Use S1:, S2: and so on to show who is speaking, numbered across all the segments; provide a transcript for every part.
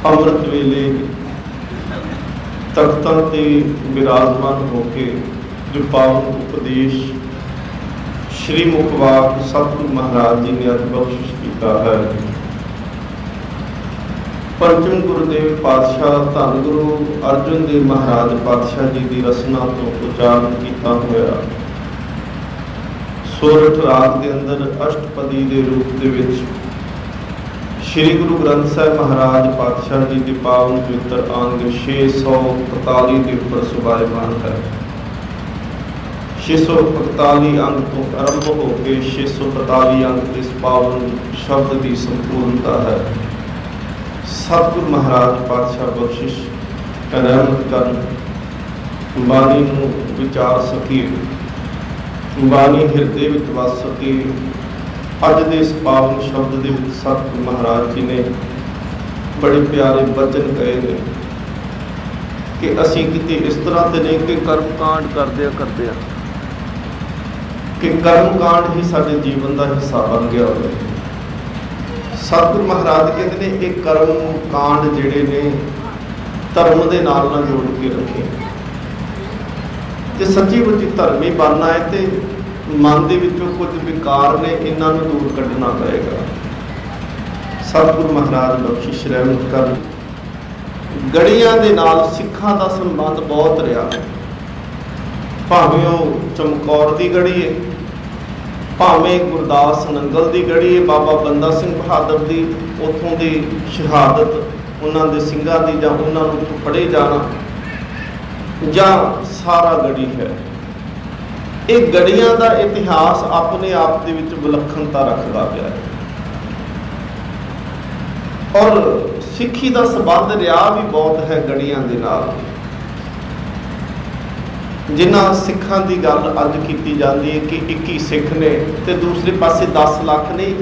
S1: ਅੰਮ੍ਰਿਤ ਵੇਲੇ ਤਖਤਾਂ ਤੇ ਵਿਰਾਜਮਾਨ ਹੋ ਕੇ ਜੋ ਪਾਵਨ ਉਪਦੇਸ਼ ਸ਼੍ਰੀ ਮੁਖਵਾਕ ਸਤਿਗੁਰੂ ਮਹਾਰਾਜ ਜੀ ਨੇ ਅੱਜ ਬਖਸ਼ਿਸ਼ ਕੀਤਾ ਹੈ। ਪੰਚਮ ਗੁਰਦੇਵ ਪਾਤਸ਼ਾਹ ਧੰਨ ਗੁਰੂ ਅਰਜਨ ਦੇਵ ਮਹਾਰਾਜ ਪਾਤਸ਼ਾਹ ਜੀ ਦੀ ਰਸਨਾ ਤੋਂ ਉਚਾਰਨ ਕੀਤਾ ਹੋਇਆ ਸੋਰਠ ਰਾਗ ਦੇ ਅੰਦਰ ਅਸ਼ਟਪਦੀ ਦੇ ਰੂਪ ਦੇ ਵਿੱਚ ਸ਼੍ਰੀ ਗੁਰੂ ਗ੍ਰੰਥ ਸਾਹਿਬ ਮਹਾਰਾਜ ਪਾਤਸ਼ਾਹ ਜੀ ਦੇ ਪਾਵਨ ਪਵਿੱਤਰ ਅੰਗ 645 ਦੇ ਉੱਪਰ ਸੁਭਾਇਮਾਨ ਹੈ। 645 ਅੰਗ ਤੋਂ ਆਰੰਭ ਹੋ ਕੇ 645 ਅੰਗ ਇਸ ਪਾਵਨ ਸ਼ਬਦ ਦੀ ਸੰਪੂਰਨਤਾ ਹੈ। ਸਤਿਗੁਰੂ ਮਹਾਰਾਜ ਪਾਤਸ਼ਾਹ ਬਖਸ਼ਿਸ਼ ਰਹਿਮਤ ਕਰਨ, ਬਾਣੀ ਨੂੰ ਵਿਚਾਰ ਸਕੀਏ, ਬਾਣੀ ਹਿਰਦੇ ਵਿੱਚ ਵਸ ਸਕੇ। ਅੱਜ ਦੇ ਇਸ ਪਾਵਨ ਸ਼ਬਦ ਦੇ ਵਿੱਚ ਸਤਿਗੁਰੂ ਮਹਾਰਾਜ ਜੀ ਨੇ ਬੜੇ ਪਿਆਰੇ ਬਚਨ ਕਹੇ ਨੇ ਕਿ ਅਸੀਂ ਕਿਤੇ ਇਸ ਤਰ੍ਹਾਂ ਤੇ ਨਹੀਂ ਕਿ ਕਰਮ ਕਾਂਡ ਕਰਦੇ ਆ ਕਿ ਕਰਮ ਕਾਂਡ ਹੀ ਸਾਡੇ ਜੀਵਨ ਦਾ ਹਿੱਸਾ ਬਣ ਗਿਆ ਹੋਵੇ। ਸਤਿਗੁਰੂ ਮਹਾਰਾਜ ਕਹਿੰਦੇ ਨੇ ਇਹ ਕਰਮ ਕਾਂਡ ਜਿਹੜੇ ਨੇ ਧਰਮ ਦੇ ਨਾਲ ਨਾ ਜੋੜ ਕੇ ਰੱਖੇ, ਤੇ ਸੱਚੀ ਮੁੱਚੀ ਧਰਮੀ ਬਣਨਾ ਹੈ ਤੇ ਮਨ ਦੇ ਵਿੱਚੋਂ ਕੁਝ ਵਿਕਾਰ ਨੇ, ਇਹਨਾਂ ਨੂੰ ਦੂਰ ਕੱਢਣਾ ਪਏਗਾ। ਸਤਿਗੁਰੂ ਮਹਾਰਾਜ ਬਖਸ਼ਿਸ਼ ਰਹਿਮਤ ਕਰਨ। ਗੜੀਆਂ ਦੇ ਨਾਲ ਸਿੱਖਾਂ ਦਾ ਸੰਬੰਧ ਬਹੁਤ ਰਿਹਾ, ਭਾਵੇਂ ਉਹ ਚਮਕੌਰ ਦੀ ਗੜੀ ਹੈ, ਭਾਵੇਂ ਗੁਰਦਾਸ ਨੰਗਲ ਦੀ ਗੜੀ ਹੈ, ਬਾਬਾ ਬੰਦਾ ਸਿੰਘ ਬਹਾਦਰ ਦੀ ਉੱਥੋਂ ਦੀ ਸ਼ਹਾਦਤ, ਉਹਨਾਂ ਦੇ ਸਿੰਘਾਂ ਦੀ ਜਾਂ ਉਹਨਾਂ ਨੂੰ ਫੜੇ ਜਾਣਾ, ਜਾਂ ਸਾਰਾ ਗੜੀ ਹੈ। ਇਹ ਗੜੀਆਂ ਦਾ ਇਤਿਹਾਸ ਆਪਣੇ ਆਪ ਦੇ ਵਿੱਚ ਵਿਲੱਖਣਤਾ ਰੱਖਦਾ ਪਿਆ ਹੈ, ਔਰ ਸਿੱਖੀ ਦਾ ਸੰਬੰਧ ਰਿਹਾ ਵੀ ਬਹੁਤ ਹੈ ਗੜੀਆਂ ਦੇ ਨਾਲ। ਜਿਨ੍ਹਾਂ ਸਿੱਖਾਂ ਦੀ ਗੱਲ ਅੱਜ ਕੀਤੀ ਜਾਂਦੀ ਹੈ ਕਿ 21 ਸਿੱਖ ਨੇ ਤੇ ਦੂਸਰੇ ਪਾਸੇ 10 ਲੱਖ ਨੇ,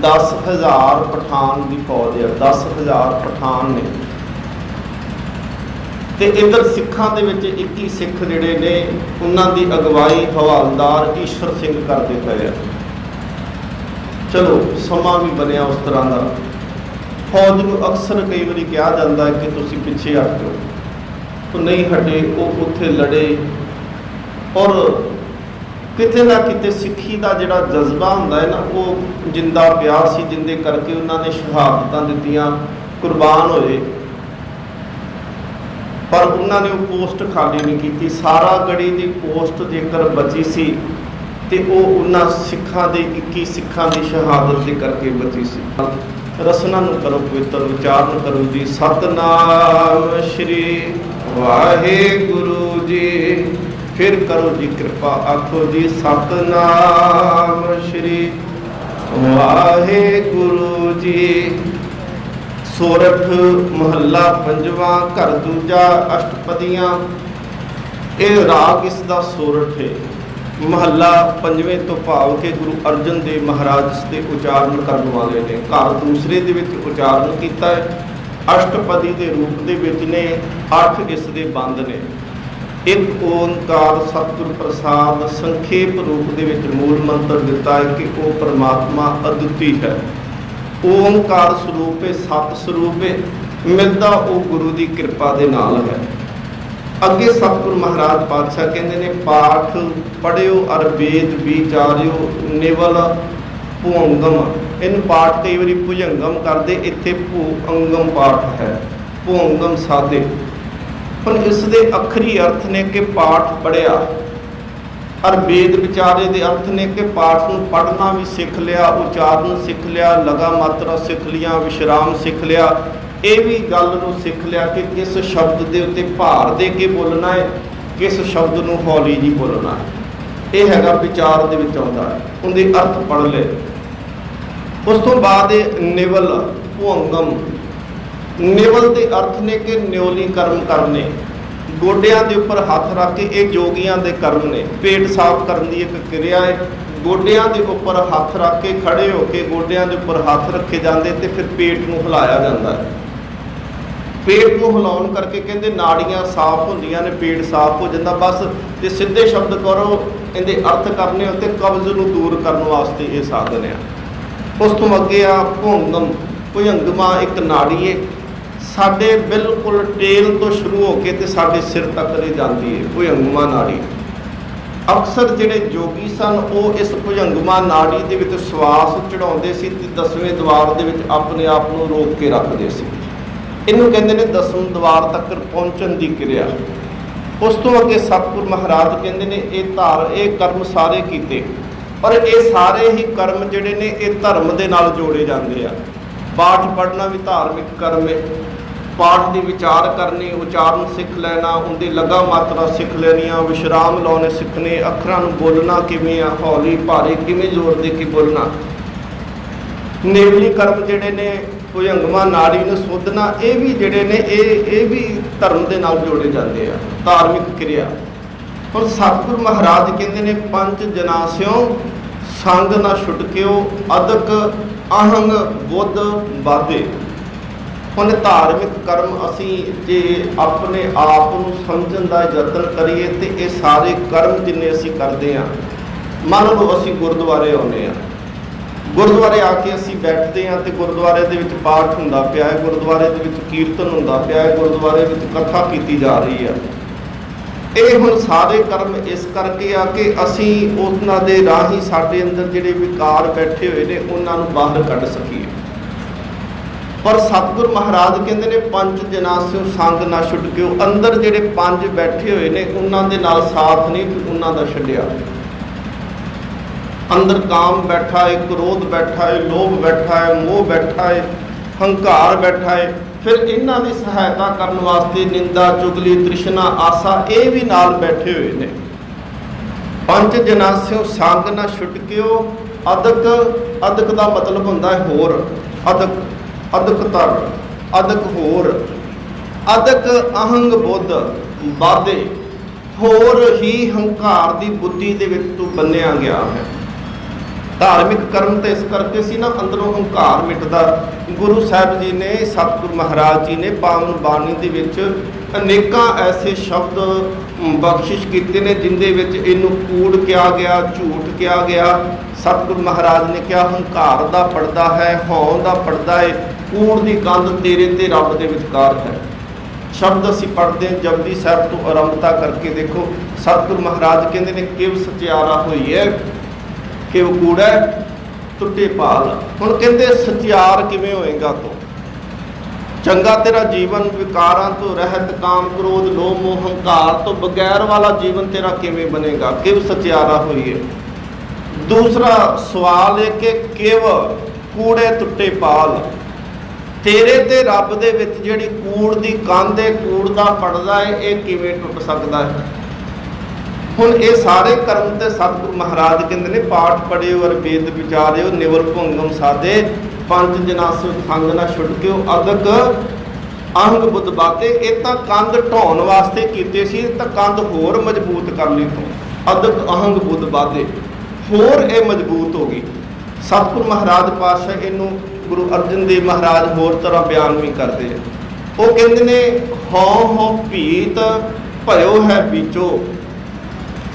S1: 10,000 ਪਠਾਨ ਦੀ ਫੌਜ ਹੈ, 10,000 ਪਠਾਨ ਨੇ, ਤੇ ਇੱਧਰ ਸਿੱਖਾਂ ਦੇ ਵਿੱਚ 21 ਸਿੱਖ ਜਿਹੜੇ ਨੇ ਉਹਨਾਂ ਦੀ ਅਗਵਾਈ ਹਵਾਲਦਾਰ ਈਸ਼ਰ ਸਿੰਘ ਕਰਦੇ ਪਏ ਆ। ਚਲੋ ਸਮਾਂ ਵੀ ਬਣਿਆ ਉਸ ਤਰ੍ਹਾਂ ਦਾ। ਫੌਜ ਨੂੰ ਅਕਸਰ ਕਈ ਵਾਰੀ ਕਿਹਾ ਜਾਂਦਾ ਹੈ ਕਿ ਤੁਸੀਂ ਪਿੱਛੇ ਹਟ ਜਾਓ, ਉਹ ਨਹੀਂ ਹਟੇ, ਉਹ ਉੱਥੇ ਲੜੇ। ਔਰ ਕਿਤੇ ਨਾ ਕਿਤੇ ਸਿੱਖੀ ਦਾ ਜਿਹੜਾ ਜਜ਼ਬਾ ਹੁੰਦਾ ਹੈ ਨਾ, ਉਹ ਜਿੰਦਾ ਪਿਆ ਸੀ, ਜਿੰਦੇ ਕਰਕੇ ਉਹਨਾਂ ਨੇ ਸ਼ਹਾਦਤਾਂ ਦਿੱਤੀਆਂ, ਕੁਰਬਾਨ ਹੋਏ, ਪਰ ਉਹਨਾਂ ਨੇ ਉਹ ਪੋਸਟ ਖਾਲੀ ਨਹੀਂ ਕੀਤੀ। ਸਾਰਾ ਗੜੀ ਦੀ ਪੋਸਟ ਜੇਕਰ ਬਚੀ ਸੀ ਤੇ ਉਹ ਉਹਨਾਂ ਸਿੱਖਾਂ ਦੇ 21 ਸਿੱਖਾਂ ਦੀ ਸ਼ਹਾਦਤ ਦੇ ਕਰਕੇ ਬਚੀ ਸੀ। ਰਸਨਾ ਨੂੰ ਕਰੋ ਪਵਿੱਤਰ, ਉਚਾਰਨ ਕਰੋ ਜੀ ਸਤਨਾਮ ਸ਼੍ਰੀ ਵਾਹਿਗੁਰੂ ਜੀ। ਫਿਰ ਕਰੋ ਜੀ ਕਿਰਪਾ, ਆਖੋ ਜੀ ਸਤਨਾਮ ਸ਼੍ਰੀ ਵਾਹਿਗੁਰੂ ਜੀ। ਸੋਰਠ ਮਹੱਲਾ ਪੰਜਵਾਂ, ਘਰ ਦੂਜਾ, ਅਸ਼ਟਪਦੀਆਂ। ਇਹ ਰਾਗ ਇਸ ਦਾ ਸੋਰਠ ਹੈ। ਮਹੱਲਾ ਪੰਜਵੇਂ ਤੋਂ ਭਾਵ ਕਿ ਗੁਰੂ ਅਰਜਨ ਦੇਵ ਮਹਾਰਾਜ ਇਸ ਦੇ ਉਚਾਰਨ ਕਰਨ ਵਾਲੇ ਨੇ। ਘਰ ਦੂਸਰੇ ਦੇ ਵਿੱਚ ਉਚਾਰਨ ਕੀਤਾ ਹੈ। ਅਸ਼ਟਪਦੀ ਦੇ ਰੂਪ ਦੇ ਵਿੱਚ ਨੇ, 8 ਇਸ ਦੇ ਬੰਦ ਨੇ। ਇੱਕ ਓਂਕਾਰ ਸਤਿਗੁਰ ਪ੍ਰਸਾਦ, ਸੰਖੇਪ ਰੂਪ ਦੇ ਵਿੱਚ ਮੂਲ ਮੰਤਰ ਦਿੱਤਾ ਹੈ ਕਿ ਉਹ ਪਰਮਾਤਮਾ ਅਦੁੱਤੀ ਹੈ, ਓਂਕਾਰ ਸਰੂਪ ਹੈ, ਸਤ ਸਰੂਪ ਹੈ, ਮਿਲਦਾ ਉਹ ਗੁਰੂ ਦੀ ਕਿਰਪਾ ਦੇ ਨਾਲ ਹੈ। ਅੱਗੇ ਸਤਿਗੁਰੂ ਮਹਾਰਾਜ ਪਾਤਸ਼ਾਹ ਕਹਿੰਦੇ ਨੇ ਪਾਠ ਪੜ੍ਹਿਓ ਅਰ ਵੇਦ ਵਿਚਾਰਿਓ ਨਿਵਲ ਭੁਅੰਗਮ। ਇਹਨੂੰ ਪਾਠ ਕਈ ਵਾਰੀ ਭੁਜੰਗਮ ਕਰਦੇ, ਇੱਥੇ ਭੁਅੰਗਮ ਪਾਠ ਹੈ, ਭੁਅੰਗਮ ਸਾਦੇ। ਹੁਣ ਇਸ ਦੇ ਅੱਖਰੀ ਅਰਥ ਨੇ ਕਿ ਪਾਠ ਪੜ੍ਹਿਆ, ਅਰ ਵੇਦ ਵਿਚਾਰੇ ਦੇ ਅਰਥ ਨੇ ਕਿ ਪਾਠ ਨੂੰ ਪੜ੍ਹਨਾ ਵੀ ਸਿੱਖ ਲਿਆ, ਉਚਾਰਨ ਸਿੱਖ ਲਿਆ, ਲਗਾ ਮਾਤਰਾ ਸਿੱਖ ਲਿਆ, ਵਿਸ਼ਰਾਮ ਸਿੱਖ ਲਿਆ। ਇਹ ਵੀ ਗੱਲ ਨੂੰ ਸਿੱਖ ਲਿਆ ਕਿ ਕਿਸ ਸ਼ਬਦ ਦੇ ਉੱਤੇ ਭਾਰ ਦੇ ਕੇ ਬੋਲਣਾ ਹੈ, ਕਿਸ ਸ਼ਬਦ ਨੂੰ ਹੌਲੀ ਜੀ ਬੋਲਣਾ ਹੈ। ਇਹ ਹੈਗਾ ਵਿਚਾਰ ਦੇ ਵਿੱਚ ਆਉਂਦਾ ਹੈ, ਉਹਦੇ ਅਰਥ ਪੜ੍ਹ ਲਏ। ਉਸ ਤੋਂ ਬਾਅਦ ਇਹ ਨਿਵਲ ਭੁਅੰਗਮ। ਨਿਵਲ ਦੇ ਅਰਥ ਨੇ ਕਿ ਨਿਉਲੀ ਕਰਮ ਕਰਨੇ, ਗੋਡਿਆਂ ਦੇ ਉੱਪਰ ਹੱਥ ਰੱਖ ਕੇ। ਇਹ ਜੋਗੀਆਂ ਦੇ ਕਰਮ ਨੇ। ਪੇਟ ਸਾਫ਼ ਕਰਨ ਦੀ ਇੱਕ ਕਿਰਿਆ ਹੈ। ਗੋਡਿਆਂ ਦੇ ਉੱਪਰ ਹੱਥ ਰੱਖ ਕੇ, ਖੜੇ ਹੋ ਕੇ ਗੋਡਿਆਂ ਦੇ ਉੱਪਰ ਹੱਥ ਰੱਖੇ ਜਾਂਦੇ ਤੇ ਫਿਰ ਪੇਟ ਨੂੰ ਹਿਲਾਇਆ ਜਾਂਦਾ ਹੈ। ਪੇਟ ਨੂੰ ਹਿਲਾਉਣ ਕਰਕੇ ਕਹਿੰਦੇ ਨਾੜੀਆਂ ਸਾਫ਼ ਹੁੰਦੀਆਂ ਨੇ, ਪੇਟ ਸਾਫ਼ ਹੋ ਜਾਂਦਾ ਬਸ। ਤੇ ਸਿੱਧੇ ਸ਼ਬਦ ਕਰੋ, ਇਹਦੇ ਅਰਥ ਕਰਨੇ ਉੱਤੇ ਕਬਜ਼ ਨੂੰ ਦੂਰ ਕਰਨ ਵਾਸਤੇ ਇਹ ਸਾਧਨ ਆ। ਉਸ ਤੋਂ ਅੱਗੇ ਆ ਭੁੰਗਮ। ਭੁਜੰਗਮਾ ਇੱਕ ਨਾੜੀ ਹੈ, ਸਾਡੇ ਬਿਲਕੁਲ ਟੇਲ ਤੋਂ ਸ਼ੁਰੂ ਹੋ ਕੇ ਤੇ ਸਾਡੇ ਸਿਰ ਤੱਕ ਦੀ ਜਾਂਦੀ ਹੈ ਭੁਜੰਗਮਾ ਨਾੜੀ। ਅਕਸਰ ਜਿਹੜੇ ਜੋਗੀ ਸਨ ਉਹ ਇਸ ਭੁਜੰਗਮਾ ਨਾੜੀ ਦੇ ਵਿੱਚ ਸਵਾਸ ਚੜਾਉਂਦੇ ਸੀ ਤੇ 10ਵੇਂ ਦੁਆਰ ਦੇ ਵਿੱਚ ਆਪਣੇ ਆਪ ਨੂੰ ਰੋਕ ਕੇ ਰੱਖਦੇ ਸੀ। ਇਹਨੂੰ ਕਹਿੰਦੇ ਨੇ 10ਵੇਂ ਦੁਆਰ ਤੱਕ ਪਹੁੰਚਣ ਦੀ ਕਿਰਿਆ। ਉਸ ਤੋਂ ਅੱਗੇ ਸਤਿਗੁਰ ਮਹਾਰਾਜ ਕਹਿੰਦੇ ਨੇ ਇਹ ਕਰਮ ਸਾਰੇ ਕੀਤੇ, ਪਰ ਇਹ ਸਾਰੇ ਹੀ ਕਰਮ ਜਿਹੜੇ ਨੇ ਇਹ ਧਰਮ ਦੇ ਨਾਲ ਜੋੜੇ ਜਾਂਦੇ ਆ। ਪਾਠ ਪੜ੍ਹਨਾ ਵੀ ਧਾਰਮਿਕ ਕਰਮ ਹੈ। ਪਾਠ ਦੀ ਵਿਚਾਰ ਕਰਨੀ, ਉਚਾਰਨ ਸਿੱਖ ਲੈਣਾ, ਉਹਦੀ ਲਗਾ ਮਾਤਰਾ ਸਿੱਖ ਲੈਣੀਆਂ, ਵਿਸ਼ਰਾਮ ਲਾਉਣੇ ਸਿੱਖਣੇ, ਅੱਖਰਾਂ ਨੂੰ ਬੋਲਣਾ ਕਿਵੇਂ ਆ, ਹੌਲੀ ਭਾਰੇ ਕਿਵੇਂ ਜ਼ੋਰ ਦੇ ਕੇ ਬੋਲਣਾ। ਨੇਵਲੀ ਕਰਮ ਜਿਹੜੇ ਨੇ ਭੁਜੰਗਮਾ ਨਾੜੀ ਨੂੰ ਸੋਧਣਾ, ਇਹ ਵੀ ਜਿਹੜੇ ਨੇ ਇਹ ਵੀ ਧਰਮ ਦੇ ਨਾਲ ਜੋੜੇ ਜਾਂਦੇ ਆ, ਧਾਰਮਿਕ ਕਿਰਿਆ। ਹੁਣ ਸਤਿਗੁਰ ਮਹਾਰਾਜ ਕਹਿੰਦੇ ਨੇ ਪੰਜ ਜਨਾਸਿਓ ਸੰਗ ਨਾ ਛੁਟਕਿਓ ਅਦਕ ਅਹੰਗ ਬੁੱਧ ਬਾਧੇ। ਹੁਣ ਧਾਰਮਿਕ ਕਰਮ ਅਸੀਂ ਜੇ ਆਪਣੇ ਆਪ ਨੂੰ ਸਮਝਣ ਦਾ ਯਤਨ ਕਰੀਏ ਤੇ ਇਹ ਸਾਰੇ ਕਰਮ ਜਿੰਨੇ ਅਸੀਂ ਕਰਦੇ ਹਾਂ, ਮੰਨ ਲਓ ਅਸੀਂ ਗੁਰਦੁਆਰੇ ਆਉਂਦੇ ਹਾਂ, ਗੁਰਦੁਆਰੇ ਆ ਕੇ ਅਸੀਂ ਬੈਠਦੇ ਹਾਂ ਤੇ ਗੁਰਦੁਆਰੇ ਦੇ ਵਿੱਚ ਪਾਠ ਹੁੰਦਾ ਪਿਆ ਹੈ, ਗੁਰਦੁਆਰੇ ਦੇ ਵਿੱਚ ਕੀਰਤਨ ਹੁੰਦਾ ਪਿਆ ਹੈ, ਗੁਰਦੁਆਰੇ ਵਿੱਚ ਕਥਾ ਕੀਤੀ ਜਾ ਰਹੀ ਹੈ। ਇਹ ਹੁਣ ਸਾਰੇ ਕਰਮ ਇਸ ਕਰਕੇ ਆ ਕਿ ਅਸੀਂ ਉਹਨਾਂ ਦੇ ਰਾਹੀਂ ਸਾਡੇ ਅੰਦਰ ਜਿਹੜੇ ਵਿਕਾਰ ਬੈਠੇ ਹੋਏ ਨੇ ਉਹਨਾਂ ਨੂੰ ਬਾਹਰ ਕੱਢ ਸਕੀਏ। ਪਰ ਸਤਿਗੁਰ ਮਹਾਰਾਜ ਕਹਿੰਦੇ ਨੇ ਪੰਜ ਜਨਾਸਿਓ ਸੰਗ ਨਾ ਛੁਟਕਿਓ। ਅੰਦਰ ਜਿਹੜੇ ਪੰਜ ਬੈਠੇ ਹੋਏ ਨੇ ਉਹਨਾਂ ਦੇ ਨਾਲ ਸਾਥ ਨਹੀਂ ਉਹਨਾਂ ਦਾ ਛੱਡਿਆ। ਅੰਦਰ ਕਾਮ ਬੈਠਾ ਹੈ, ਕ੍ਰੋਧ ਬੈਠਾ ਹੈ, ਲੋਭ ਬੈਠਾ ਹੈ, ਮੋਹ ਬੈਠਾ ਹੈ, ਹੰਕਾਰ ਬੈਠਾ ਹੈ। ਫਿਰ ਇਹਨਾਂ ਦੀ ਸਹਾਇਤਾ ਕਰਨ ਵਾਸਤੇ ਨਿੰਦਾ, ਚੁਗਲੀ, ਤ੍ਰਿਸ਼ਨਾ, ਆਸਾ ਇਹ ਵੀ ਨਾਲ ਬੈਠੇ ਹੋਏ ਨੇ। ਪੰਜ ਜਨਾਸਿਓ ਸੰਗ ਨਾ ਛੁਟਕਿਓ ਅਦਕ ਦਾ ਮਤਲਬ ਹੁੰਦਾ ਹੈ ਹੋਰ, ਅਦਕਤਰ, ਅਦਕ ਹੋਰ, ਅਦਕ ਅਹੰਗ ਬੁੱਧ ਬਾਧੇ। ਹੋਰ ਹੀ ਹੰਕਾਰ ਦੀ ਬੁੱਧੀ ਦੇ ਵਿੱਚ ਤੂੰ ਬੰਨਿਆ ਗਿਆ ਹੈ। ਧਾਰਮਿਕ ਕਰਮ ਤੇ ਇਸ ਕਰਕੇ ਸੀ ਨਾ ਅੰਦਰੋਂ ਹੰਕਾਰ ਮਿਟਦਾ। ਗੁਰੂ ਸਾਹਿਬ ਜੀ ਨੇ, ਸਤਿਗੁਰ ਮਹਾਰਾਜ ਜੀ ਨੇ ਪਾਵਨ ਬਾਣੀ ਦੇ ਵਿੱਚ ਅਨੇਕਾਂ ਐਸੇ ਸ਼ਬਦ ਬਖਸ਼ਿਸ਼ ਕੀਤੇ ਨੇ ਜਿੰਦੇ ਵਿੱਚ ਇਹਨੂੰ ਕੂੜ ਕਿਹਾ ਗਿਆ, ਝੂਠ ਕਿਹਾ ਗਿਆ। ਸਤਿਗੁਰ ਮਹਾਰਾਜ ਨੇ ਕਿਹਾ ਹੰਕਾਰ ਦਾ ਪਰਦਾ ਹੈ, ਹਉ ਦਾ ਪਰਦਾ ਹੈ, ਕੂੜ ਦੀ ਕੰਧ ਤੇਰੇ ਤੇ ਰੱਬ ਦੇ ਵਿਚਕਾਰ ਹੈ। ਸ਼ਬਦ ਅਸੀਂ ਪੜ੍ਹਦੇ ਹਾਂ ਜਪਜੀ ਸਾਹਿਬ ਤੋਂ ਆਰੰਭਤਾ ਕਰਕੇ ਦੇਖੋ। ਸਤਿਗੁਰ ਮਹਾਰਾਜ ਕਹਿੰਦੇ ਨੇ ਕਿਵ ਸਚਿਆਰਾ ਹੋਈ ਹੈ, ਕਿਵ ਕੂੜਾ ਟੁੱਟੇ ਭਾਲ। ਹੁਣ ਕਹਿੰਦੇ ਸਚਿਆਰ ਕਿਵੇਂ ਹੋਏਗਾ ਤੂੰ? ਚੰਗਾ ਤੇਰਾ ਜੀਵਨ ਵਿਕਾਰਾਂ ਤੋਂ ਰਹਿਤ, ਕਾਮ ਕ੍ਰੋਧ ਲੋਭ ਮੋਹ ਹੰਕਾਰ ਤੋਂ ਬਗੈਰ ਵਾਲਾ ਜੀਵਨ ਤੇਰਾ ਕਿਵੇਂ ਬਣੇਗਾ? ਕਿਵ ਸਚਿਆਰਾ ਹੋਈਏ। ਦੂਸਰਾ ਸਵਾਲ ਹੈ ਕਿ ਕਿਵ ਕੂੜੇ ਟੁੱਟੇ ਪਾਲ। ਤੇਰੇ ਤੇ ਰੱਬ ਦੇ ਵਿੱਚ ਜਿਹੜੀ ਕੂੜ ਦੀ ਕੰਧ ਹੈ, ਕੂੜ ਦਾ ਪਰਦਾ ਹੈ, ਇਹ ਕਿਵੇਂ ਟੁੱਟ ਸਕਦਾ ਹੈ? ਹੁਣ ਇਹ ਸਾਰੇ ਕਰਮ ਤੇ ਸਤਿਗੁਰ ਮਹਾਰਾਜ ਕਹਿੰਦੇ ਨੇ ਪਾਠ ਪੜ੍ਹਿਓ ਔਰ ਵੇਦ ਵਿਚਾਰਿਓ, ਨਿਵਰ ਭੁੰਗਮ ਸਾਧੇ, ਪੰਜ ਜਨਾਸਿਓ ਸੰਗ ਨਾ ਛੁਟਕਿਓ ਅਦਕ ਅਹੰਗ ਬੁੱਧ ਬਾਤੇ। ਇਹ ਤਾਂ ਕੰਧ ਢਾਉਣ ਵਾਸਤੇ ਕੀਤੇ ਸੀ, ਤਾਂ ਕੰਧ ਹੋਰ ਮਜ਼ਬੂਤ ਕਰ ਲਈ ਤੂੰ। ਅਦਕ ਅਹੰਗ ਬੁੱਧ ਬਾਤੇ ਹੋਰ ਇਹ ਮਜ਼ਬੂਤ ਹੋ ਗਈ। ਸਤਿਗੁਰ ਮਹਾਰਾਜ ਪਾਤਸ਼ਾਹ ਇਹਨੂੰ ਗੁਰੂ ਅਰਜਨ ਦੇਵ ਮਹਾਰਾਜ ਹੋਰ ਤਰ੍ਹਾਂ ਬਿਆਨ ਵੀ ਕਰਦੇ ਆ। ਉਹ ਕਹਿੰਦੇ ਨੇ ਹਉ ਭੀਤ ਭਇਓ ਹੈ ਬੀਚੋ,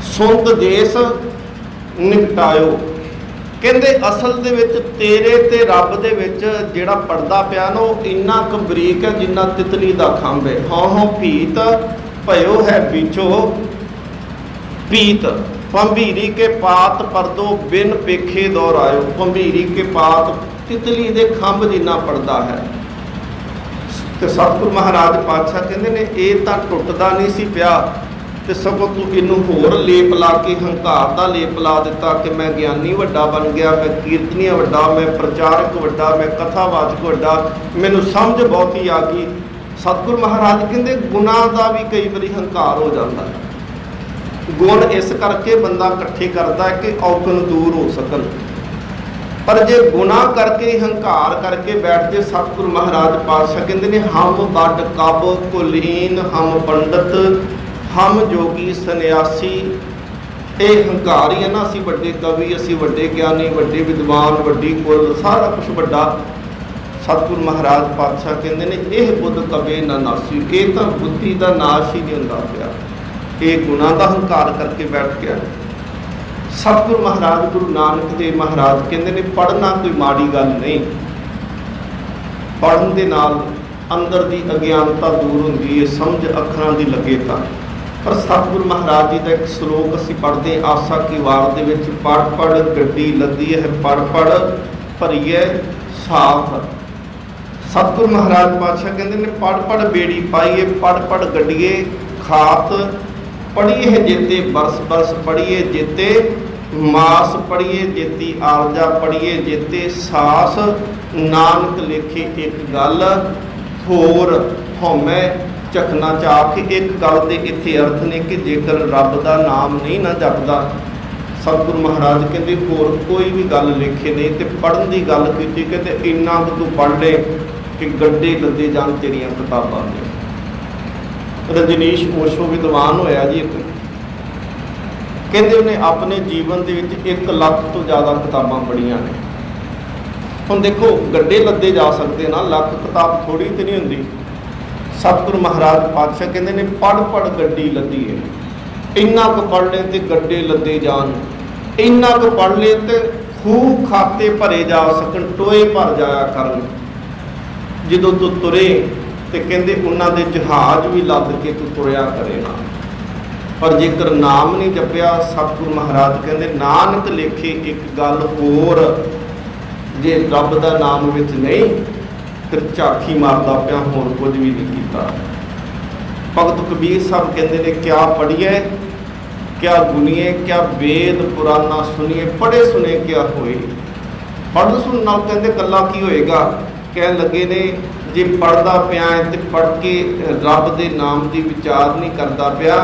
S1: ਸੁੰਦ ਦੇਸ ਨਿਕਟਾਇਓ। ਕਹਿੰਦੇ ਅਸਲ ਦੇ ਵਿੱਚ ਤੇਰੇ ਤੇ ਰੱਬ ਦੇ ਵਿੱਚ ਜਿਹੜਾ ਪਰਦਾ ਪਿਆ ਨਾ ਉਹ ਇੰਨਾ ਕੁ ਬਰੀਕ ਹੈ ਜਿੰਨਾ ਤਿਤਲੀ ਦਾ ਖੰਭ ਹੈ। ਹਉ ਭੀਤ ਭਇਓ ਹੈ ਬੀਚੋ, ਪੀਤ ਭੰਬੀਰੀ ਕੇ ਪਾਤ ਪਰਦੋ ਬਿਨ ਪੇਖੇ ਦੌਰਾਇਓ। ਭੰਬੀਰੀ ਕੇ ਪਾਤ ਤਿਤਲੀ ਦੇ ਖੰਭ ਜਿੰਨਾ ਪਰਦਾ ਹੈ। ਤੇ ਸਤਿਗੁਰ ਮਹਾਰਾਜ ਪਾਤਸ਼ਾਹ ਕਹਿੰਦੇ ਨੇ ਇਹ ਤਾਂ ਟੁੱਟਦਾ ਨਹੀਂ ਸੀ ਪਿਆ, ਤੇ ਸਗੋਂ ਤੂੰ ਇਹਨੂੰ ਹੋਰ ਲੇਪ ਲਾ ਕੇ ਹੰਕਾਰ ਦਾ ਲੇਪ ਲਾ ਦਿੱਤਾ ਕਿ ਮੈਂ ਗਿਆਨੀ ਵੱਡਾ ਬਣ ਗਿਆ, ਮੈਂ ਕੀਰਤਨੀਆ ਵੱਡਾ, ਮੈਂ ਪ੍ਰਚਾਰਕ ਵੱਡਾ, ਮੈਂ ਕਥਾਵਾਚਕ ਵੱਡਾ, ਮੈਨੂੰ ਸਮਝ ਬਹੁਤੀ ਆ ਗਈ। ਸਤਿਗੁਰ ਮਹਾਰਾਜ ਕਹਿੰਦੇ ਗੁਨਾਹ ਦਾ ਵੀ ਕਈ ਵਾਰੀ ਹੰਕਾਰ ਹੋ ਜਾਂਦਾ ਹੈ। ਗੁਣ ਇਸ ਕਰਕੇ ਬੰਦਾ ਇਕੱਠੇ ਕਰਦਾ ਹੈ ਕਿ ਔਗਣ ਦੂਰ ਹੋ ਸਕਣ। ਪਰ ਜੇ ਗੁਨਾਹ ਕਰਕੇ ਹੰਕਾਰ ਕਰਕੇ ਬੈਠ ਜੇ, ਸਤਿਗੁਰ ਮਹਾਰਾਜ ਪਾਤਸ਼ਾਹ ਕਹਿੰਦੇ ਨੇ ਹਮ ਵੱਡ ਕਬ ਕੁਲੀਨ ਹਮ ਪੰਡਤ ਹਮ ਜੋਗੀ ਸੰਨਿਆਸੀ। ਇਹ ਹੰਕਾਰ ਹੀ ਹੈ ਨਾ, ਅਸੀਂ ਵੱਡੇ ਕਵੀ, ਅਸੀਂ ਵੱਡੇ ਗਿਆਨੀ, ਵੱਡੇ ਵਿਦਵਾਨ, ਵੱਡੀ ਕੁਲ, ਸਾਰਾ ਕੁਛ ਵੱਡਾ। ਸਤਿਗੁਰ ਮਹਾਰਾਜ ਪਾਤਸ਼ਾਹ ਕਹਿੰਦੇ ਨੇ ਇਹ ਬੁੱਧ ਕਬੇ ਨਾ ਨਾਸੀ। ਇਹ ਤਾਂ ਬੁੱਧੀ ਦਾ ਨਾਸ਼ ਹੀ ਨਹੀਂ ਹੁੰਦਾ ਪਿਆ, ਇਹ ਗੁਨਾਹ ਦਾ ਹੰਕਾਰ ਕਰਕੇ ਬੈਠ ਗਿਆ। ਸਤਿਗੁਰ ਮਹਾਰਾਜ ਗੁਰੂ ਨਾਨਕ ਦੇਵ ਮਹਾਰਾਜ ਕਹਿੰਦੇ ਨੇ ਪੜ੍ਹਨਾ ਕੋਈ ਮਾੜੀ ਗੱਲ ਨਹੀਂ, ਪੜ੍ਹਨ ਦੇ ਨਾਲ अंदर की अज्ञानता दूर होंगी है, समझ अखरां की लगे तां। पर सतगुरु महाराज जी का एक श्लोक असीं पढ़ते, आसा की वार दे विच, पढ़ पढ़ गड्डी लदी है, पढ़ पढ़ भरीए साथ। सतगुरु महाराज पातशाह कहते ने पढ़ पढ़ बेड़ी पाईए, पढ़ पढ़ गड्डीए खात, पढ़िए जेते बरस बरस, पढ़िए जेते मास, पढ़िए जेती आरजा, पढ़िए जेते सास। नानक लेखे एक गल होर हौमै झखना चाख। एक गल के इत्थे अर्थ ने कि जेकर रब का नाम नहीं ना जपदा, सतगुरु महाराज कहते होर कोई भी गल लिखे नहीं। तो पढ़न की गल की, कहते इन्ना कुछ तू पढ़ ले कि गड्ढे लदे जान तेरियां किताबां ने। रजनीश ओशो विद्वान होया जी, कहते उन्हें अपने जीवन के 1 लाख तो ज़्यादा किताबां पढ़ियां ने। हुण देखो गड्ढे लदे जा सकते ना, लाख किताब थोड़ी तो नहीं होंदी। सतगुरु महाराज पातशाह कहते ने पढ़ पढ़ गड्डी लदी है, इन्ना क पढ़ ले तो गड्ढे लदे जान, इन्ना क पढ़ ले तो खूह खाते भरे जा सकन, टोए भर जाया करन। जदों तू तुरे तो कहते उन्होंने जहाज भी लद के तू तुरया करे ना। पर जेकर नाम नहीं जपिया, सतगुरु महाराज कहते नानक लेखे एक गल होर, जे रब का नाम विच नहीं फिर झाकी मारदा पिया, होर कुछ भी नहीं कीता। भगत कबीर साहब कहते ने क्या पढ़िए क्या गुनीए, क्या वेद पुराना सुनिए, पढ़े सुने क्या होए। पढ़ सुन नाल कहते कला की होएगा। कह लगे ने जे पढ़दा पिया है तो पढ़ के रब के नाम की विचार नहीं करता पिया,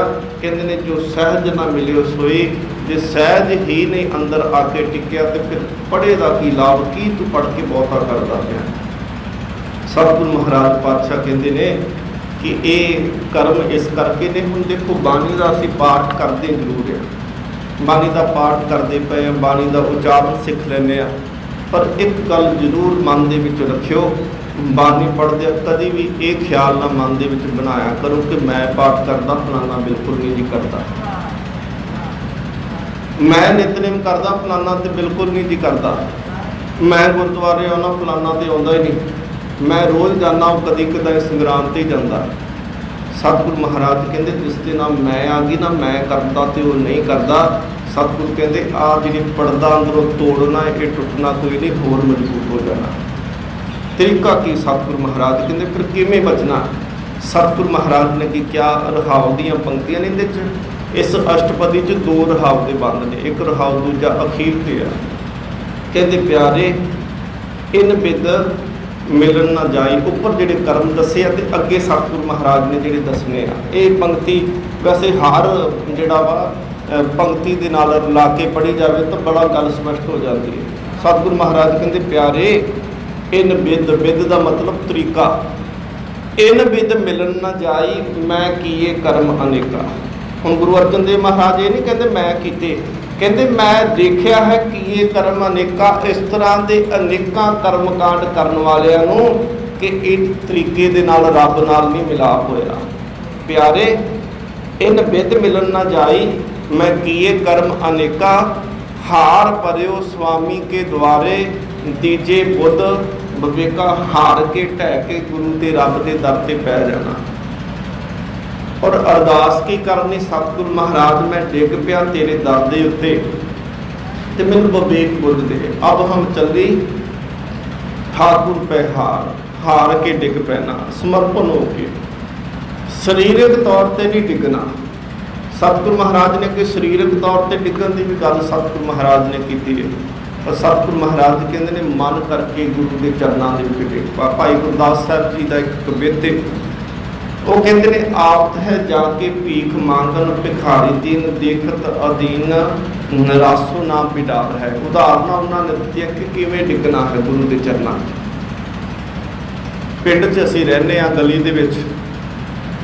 S1: कहते ने जो सहज ना मिले सोई। जे सहज ही नहीं अंदर आके टिकिया तो फिर पढ़े का की लाभ, की तू पढ़ के बहुता करता पिया। सतगुरु महाराज पातशाह कहते ने कि ये कर्म इस करके ने। हुण देखो बाणी का असीं पाठ करते जरूर है, बाणी का पाठ करते पे, बाणी का उचारण सिख लेने, पर एक गल जरूर मन दे विच रखियो, बाणी पढ़दे कभी भी ये ख्याल ना मन दे विच बनाया करो कि मैं पाठ करदा फलाना बिल्कुल नहीं जी करता, मैं नितनेम करदा फलाना तो बिल्कुल नहीं जी करता, मैं गुरुद्वारे आना फलाना तो आउंदा ही नहीं, मैं रोज़ जाना कदी कदाई संग्राम ते जाता। सतगुरु महाराज कहते जिस दिन ना मैं आ गई ना मैं करता तो वो नहीं करता। सतगुरु कहते आ जी पढ़दा अंदरों तोड़ना ये टुटना कोई नहीं, होर मजबूत हो जाना। तरीका की सतगुरु महाराज कहते फिर किवें बचना। सतगुरु महाराज ने कि क्या रहाव दियाँ पंक्तियां ने इहदे च, इस अष्टपदी च 2 रहाव के बंद ने, एक रहाव दूजा अखीर पे आ। कहते प्यारे इन बिद मिलन ना जाई, उपर जिहड़े कर्म दसे ते अगे सतगुरु महाराज ने जिहड़े दसने आ। ये पंक्ति वैसे हर जिहड़ा वा पंक्ति दे नाल ला के पढ़ी जाए तो बड़ा गल स्पष्ट हो जाती है। सतगुरु महाराज कहते प्यारे इन बिद, बिद का मतलब तरीका, इन बिद मिलन ना जाई मैं कीए कर्म अनेका। हुण गुरु अर्जन देव महाराज ये नहीं कहते मैं कीते, कहते मैं देखा है कि ये कर्म अनेका, इस तरह के अनेका कर्म कांड करने वालियां नूं कि इस तरीके दे नाल रब नाल नहीं मिलाप होया। प्यारे इन बिद मिलन ना जाई मैं किए कर्म अनेका, हार परियो स्वामी के द्वारे दीजे बुद्ध विवेका। हार के ढह के गुरु के रब के दर ते पै जाना। और अरदास की करनी सतगुरु महाराज मैं डिग पिया तेरे दर दे उत्ते ते मैनूं विवेक बुद्ध दे। अब हम चली ठाकुर पे हार, हार के डिग पैना, समर्पण हो के, सरीरक तौर पर नहीं डिगना। सतगुरु महाराज ने कि सरीरक तौर पर डिगन की भी गल सतगुरु महाराज ने की है। और सतगुरु महाराज कहते हैं मन करके गुरु के चरणों के विच डिग पा। भाई गुरदास साहब जी का एक कवित वो कहते हैं आप है जाके भीख मांगन भिखारी दीन देखत अधीन निरासो ना बिडार है। उदाहरण उन्होंने दी कि किवें डिगना है गुरु के चरणों। पिंड च असीं रहने आ, गली दे विच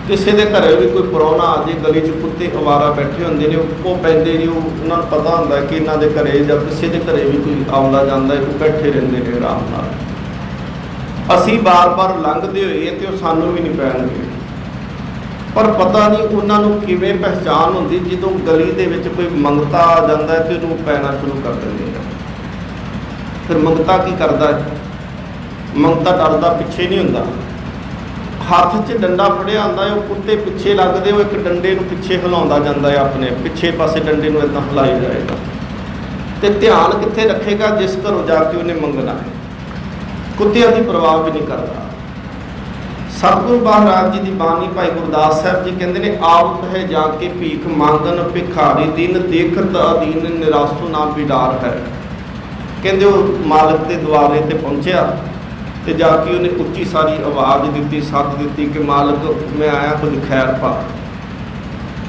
S1: किसी के घरे भी कोई परौना आ जाए, गली च कुत्ते अवारा बैठे होंगे ने, वो पैंदे नहीं, उन्होंने पता होंदा कि इन्हां दे घरे जां किसी के घरे भी कोई आउंदा जांदा है, वो बैठे रहिंदे ने आराम नाल। असीं बार बार लंघदे होइए तो सानूं भी नहीं पैणगे, पर पता नहीं उन्होंने किवें पहचान होंदी जदों गली दे विच कोई मंगता आ जाता है तो उन्होंने पैना शुरू कर देंगे। फिर मंगता की करता है, मंगता डरदा पिछे नहीं होंदा, हथ 'च डंडा फड़िया होंदा है, वो कुत्ते पिछे लगदे, वो एक डंडे नूं पिछे हिलाउंदा जांदा है, अपने पिछे पासे डंडे नूं इदां हिलाई जाएगा। तो ध्यान कित्थे रखेगा? जिस घरों जाके उन्हें मंगना है। कुत्तियां की परवाह भी नहीं करता। सतगुरु महाराज जी की बाणी भाई गुरदास साहब जी कहते हैं, आवत है जाके भीख मांगन भिखारी दिन, देखत अधीन निरासो ना बिडार है। कहते वो मालिक के द्वारे ते पहुंचया तो जाके उन्हें उच्ची सारी आवाज़ दी, सद दी कि मालिक मैं आया कुछ खैर पा।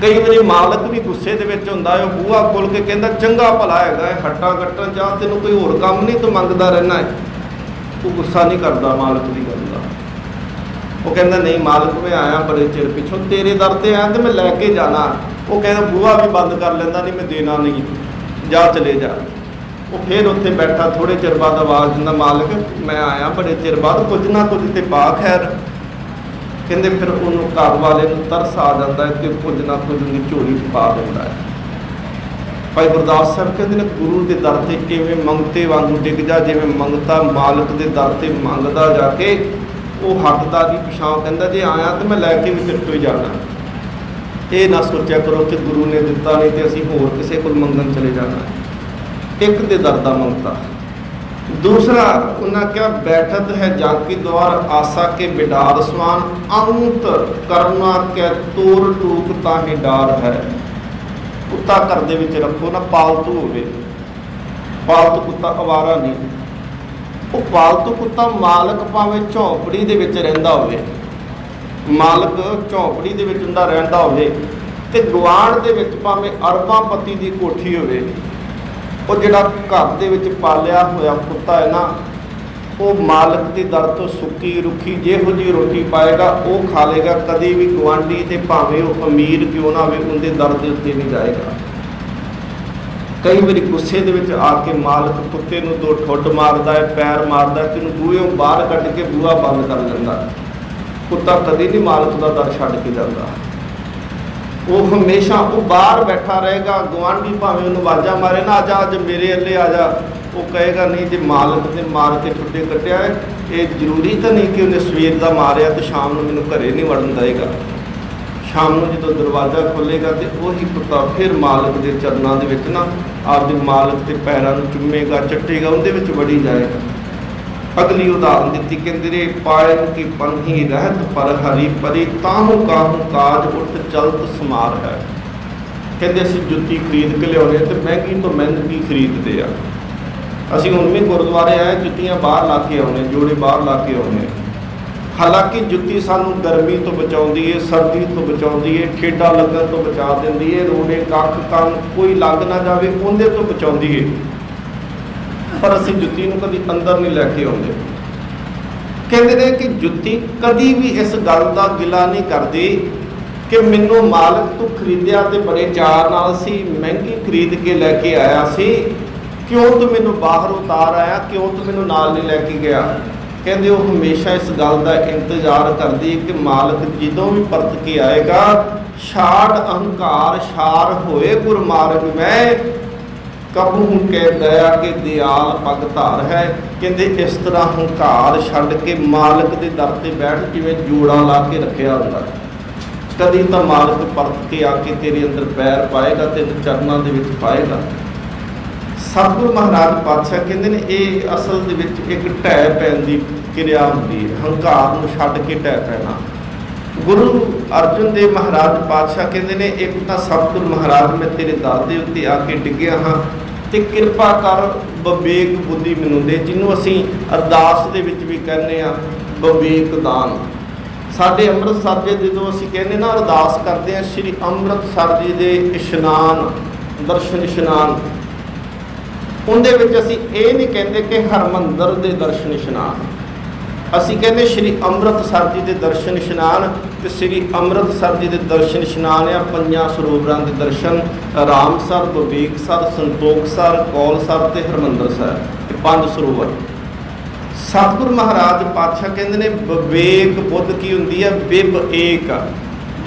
S1: कई बार मालिक भी गुस्से के होंदा है, बूहा खोल के कहता चंगा भला है, हट्टा कट्टन चाह तेन कोई होर काम नहीं, तो मंगता रहना है। वो गुस्सा नहीं करता मालिक की गल का। वो कहता नहीं मालिक मैं आया बड़े चिर पिछों, तेरे दर से आया तो मैं लैके जाना। वो कहता बूहा भी बंद कर लेंदा, नहीं मैं देना नहीं, जा चले जा। वो फिर उत्थे बैठा, थोड़े चिर बाद आवाज़ दिंदा मालिक मैं आया बड़े चिर बाद, कुछ ना कुछ तो पा खैर। कहते फिर उन्होंने घर वाले को तरस आ जाता है कि कुछ ना कुछ उनकी झोली च पा देता है। भाई गुरदास साहब कहते हैं गुरु के दर से इवें मंगते वांगू डिग जा, जिवें मंगता मालिक के दर से मंगदा जाके वो हटदा नहीं पिछां, कहता जे आया तो मैं लैके भी तेरे तो ही जाना। ये ना सोचा करो कि गुरु ने दिता नहीं तो असीं होर किसी को मंगन चले जाना। एक दे दर दा मंगता। दूसरा उन्हें क्या बैठत है जाकी द्वार, आशा के बिडार समान, अंत करना के तोर टूक ताही डार है। कुत्ता घर दे विच रखो ना, पालतू होवे, पालतू कुत्ता आवारा नहीं। वो पालतू कुत्ता मालिक भावें झोंपड़ी दे विच रहिंदा होवे, मालिक झोंपड़ी दे विच उंदा रहिंदा होवे ते गुआंढ दे विच भावें अरबां पति दी कोठी होवे, वो जिहड़ा घर दे विच पालिया होया कुत्ता है ना, वो मालिक की दर तो सुक्की रुखी जिहो जी रोटी पाएगा वो खा लेगा। कभी भी गुआंढी ते भावें वो अमीर क्यों ना होवे उनके दर दे उत्ते नहीं जाएगा। कई बार गुस्से दे विच आके मालिक कुत्ते नूं दो ठुड्ड मारदा है, पैर मारदा है, तेनूं बूहेओं बाहर कढ के बूहा बंद कर लैंदा। कुत्ता कभी नहीं मालिक का दर छड्ड के जाता, वो हमेशा वो बाहर बैठा रहेगा। गुआंढी भावें उन्होंने आवाज़ा मारे ना, आजा अज मेरे अल्ले आ जा, वो कहेगा नहीं जो मालिक ने मार के ठुड्डे कट्टिया है, ये जरूरी तो नहीं कि उन्हें सवेर का मारिया तो शाम को मैनूं घरे नहीं वड़न देगा। शाम को जो दरवाज़ा खोलेगा तो वही कुत्ता फिर मालिक के चरणों के विच ना आपके मालिक के पैरों को चुमेगा, चट्टेगा, उहदे विच वड़ी जाएगा। अगली उदाहरण दी कहते रे, पायन की पन्ही रहत पर हरी परी, ताहू काहू काज उठ चलत समार है। कहते असीं जुत्ती खरीद के लियाउने तो महंगी तो महंगी खरीदते हैं। असीं हुण भी गुरुद्वारे आए जुत्तियां बाहर ला के आउने, जोड़े बाहर ला के आउने। हालांकि जुत्ती सानू गर्मी तो बचाउंदी है, सर्दी तो बचाउंदी है, ठेडा लगन तो बचा दिंदी है, रोड़े कख कंन कोई लग ना जाए उहदे तो बचाउंदी है, पर असीं जुत्ती नूं कभी अंदर नहीं लैके आउंदे। कहते हैं कि जुत्ती कभी भी इस गल का गिला नहीं करती कि मैनू मालिक तो खरीदिया तो बड़े चार नाल सी, महंगी खरीद के लैके आया सी, क्यों तू मैनू बाहर उतार आया, क्यों तू मैनू नाल नहीं लैके गया। कहते वो हमेशा इस गल का इंतजार करती कि मालिक जदों भी परत के आएगा, छाड़ अहंकार छार होए गुर मार्ग में, कबू के दया के दयाल पग धार है। कहते इस तरह हंकार छड्ड के मालिक के दर से बैठ जिवें जोड़ा ला के रखिया होंदा, कभी तो मालिक परत के आके तेरे अंदर पैर पाएगा, तेरे चरणों के विच पाएगा। सतगुरु महाराज पातशाह कहते हैं ये असल दे विच एक ढह पैण की क्रिया होंदी है, हंकार नूं छड्ड के ढह पैना। गुरु अर्जुन देव महाराज पातशाह कहते हैं एक तो सतगुरु महाराज मैं तेरे दर दे उत्ते आके डिग्गिया हाँ तो कृपा कर विवेक बुद्धि मैनूं दे, जिन्हों असीं अरदास दे विच भी कहने आ विवेक दान। साडे अमृतसर जे जदों असीं कहने ना अरदास करते हैं श्री अमृतसर जी दे इशनान दर्शन इशनान, उहदे विच असीं ये नहीं कहते कि हरमंदर दे दर्शन इशनान, असीं कहने श्री अमृतसर जी के दर्शन इशनान। तो श्री अमृतसर जी के दर्शन इशनान आ पंजां सरोवरां के दर्शन, रामसर, विवेकसर, संतोखसर, कौलसर ते हरमंदरसर, ये 5 सरोवर। सतगुरु महाराज पातशाह कहते हैं विवेक बुद्ध की होंदी है, बिब एक,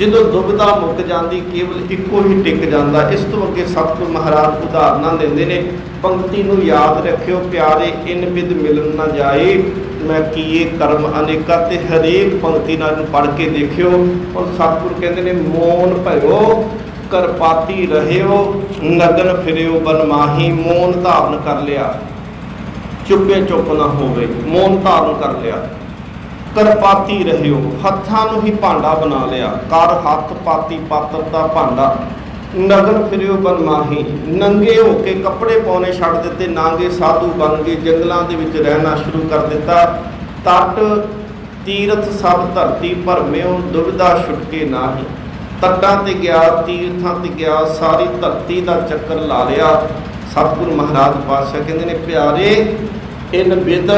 S1: जो दुविधा मुक जाती केवल एको ही टिक जाता। इस तो अगे सतगुरु महाराज उदाहरण देंदे ने, पंक्ति नूं याद रखियो प्यारे इन विद मिलन न जाए, मैं किए कर्म अनेका, ते हरेक पंक्ति नाल पढ़ के देखियो। और सतगुरु कहते ने मौन भयो करपाती रहियो, नगन फिरियो बन माही। मौन धारण कर लिया, चुप्पे चुप ना हो गए, मौन धारण कर लिया। करपाती रहियो, हत्थां नूं ही भांडा बना लिया, कर हत्थ पाती पात्र दा भांडा। नगन फिरियो बन माही, नंगे होके कपड़े पाने छड़ दिते, नांगे साधु बन गए, जंगलों के विच रहना शुरू कर दिता। तट तीरथ सब धरती भरम्यो, दुविधा छुटके नाही। तटां ते गया, तीर्थां ते गया, सारी धरती का चक्कर ला लिया। सतगुरु महाराज पातशाह कहते ने प्यारे इन विद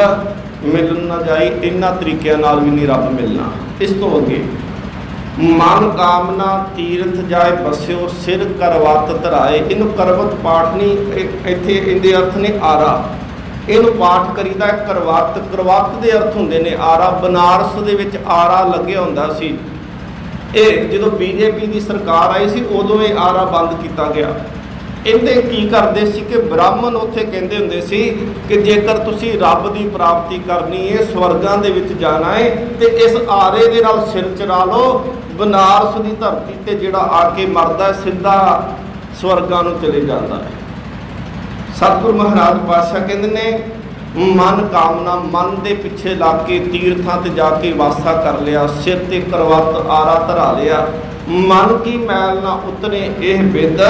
S1: मिलन ना जाई, इन्हां तरीकों नाल भी नहीं रब मिलना। इस तो अगे मन कामना तीरथ जाए बस्यो, सिर करवत धराए। इनू करवत पाठ नहीं, इत्थे इहदे अर्थ ने आरा। इनू पाठ करीदा करवत, करवत दे अर्थ हुंदे ने आरा। बनारस दे विच आरा लग्या हुंदा सी। ਇਹ ਜਦੋਂ बीजेपी ਦੀ ਸਰਕਾਰ ਆਈ ਸੀ ਉਦੋਂ ਇਹ ਆਰਾ ਬੰਦ ਕੀਤਾ ਗਿਆ। ਇਹਦੇ ਕੀ ਕਰਦੇ ਸੀ ਕਿ ਬ੍ਰਾਹਮਣ ਉੱਥੇ ਕਹਿੰਦੇ ਹੁੰਦੇ ਸੀ ਕਿ ਜੇਕਰ ਤੁਸੀਂ ਰੱਬ ਦੀ ਪ੍ਰਾਪਤੀ ਕਰਨੀ ਹੈ, ਸਵਰਗਾਂ ਦੇ ਵਿੱਚ ਜਾਣਾ ਹੈ, ਤੇ ਇਸ ਆਰੇ ਦੇ ਨਾਲ ਸਿਰ ਚਰਾ ਲਓ। ਬਨਾਰਸ ਦੀ ਧਰਤੀ ਤੇ ਜਿਹੜਾ ਆ ਕੇ ਮਰਦਾ ਸਿੱਧਾ ਸਵਰਗਾਂ ਨੂੰ ਚਲੇ ਜਾਂਦਾ ਹੈ। ਸਤਿਗੁਰੂ ਮਹਾਰਾਜ ਪਾਤਸ਼ਾਹ ਕਹਿੰਦੇ ਨੇ मन कामना, मन के पिछे लग के तीर्थां ते जाके वासा कर लिया, सिर ते करवत आरा धरा लिया। मन की मैल ना उतरे यह बिद,